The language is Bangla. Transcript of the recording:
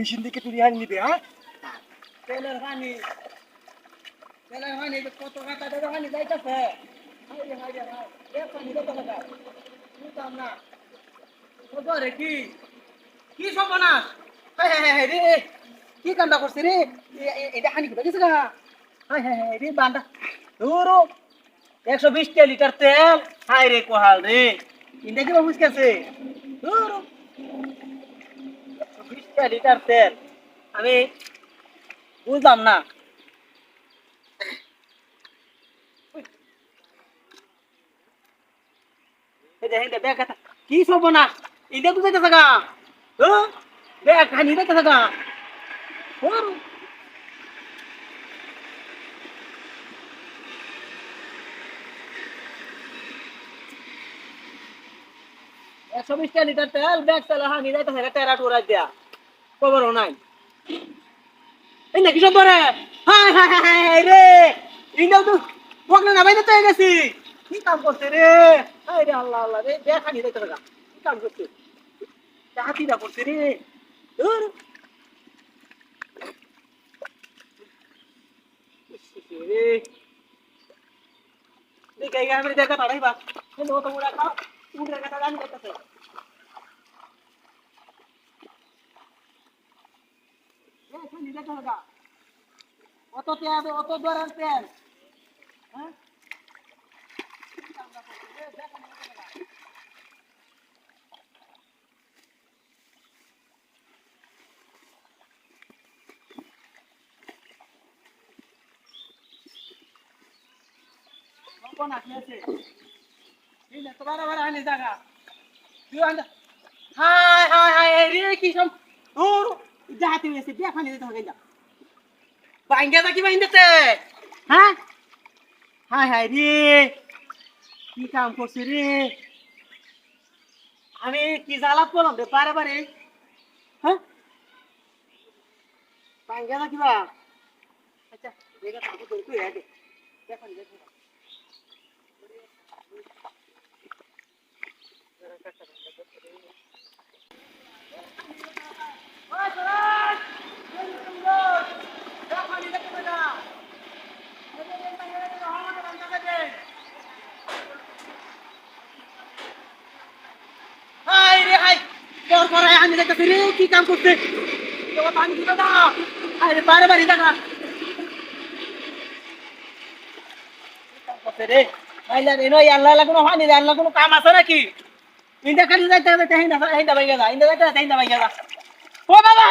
মেশিন থেকে তুই হানি নিবে হ্যাঁ তেলের পানি যে কত টাকা দেবে পানি যাইতেছে হাইরে হাইরে হাই এ পানি কত টাকা বুঝতাম না খবর কি কি সর্বনাশ হ্যাঁ হ্যাঁ হ্যাঁ রে কি কামটা করছে রে এটা হানি কোথায় গেছে গা হ্যাঁ হ্যাঁ হ্যাঁ রে বান্দা ধরো 120 লিটার তেল হাই রে কোহাল রে ইন্দা কি বুঝ গেছে ধরো 120 লিটার তেল আমি বুঝলাম না এই যে ব্যাগ কথা কি সর্বনাশ ইন্দা তো যাইতেছে গা ব্যাগ হানি যাইতেছে গা ধরো 120 লিটার তেল ব্যাগ চালা হানি যাইতেছে গা টেরা টুরা দিয়া খবরও নাই এই নাকি সব ধরে হাই হাই হাই হাই রে ইন্দাও তো বকলে না বাইরে তো গেছি কি কাম করছে রে হাই রে আল্লাহ আল্লাহ রে দেখা নি দেখতে লাগা কি কাম করছে চাহাতি না করছে রে দূর রে দেখে গিয়ে আমি দেখা তাড়াই বা এই লো তো মুড়া খাও মুড়া কথা জানি করতেছে এই খানি দেখতে লাগা অত তেল অত দরার তেল হ্যাঁ কোন আছে এই না তো বারবার আনি জায়গা তুই আন্দা হাই হাই হাই রে কি সব দূর যাতে এসে দেখানি দিতে হবে না বাইঙ্গা কি বাইন্দেছে হ্যাঁ হাই হাই রে কি কাম করছিস রে আমি কি জ্বালাত করলাম রে বারে হ্যাঁ বাইঙ্গা কিবা আচ্ছা দেখা থাকো তুই তুই আগে দেখানি দেখো ওই সরাজ দেখানি দেখো না হাই রে হাই তোর করে আমি দেখতেছি রে কি কাম করতে তোর পানি দিতে দাও হাই রে বারে দেখা করতে রে আইলা রে নয় আল্লাহ লাগনো পানি দে আল্লাহ কোনো কাম আছে নাকি ইন্দা খালি যাইতে হবে তাই না ভাই গেলা ইন্দা যাইতে তাই না ভাই গেলা ও বাবা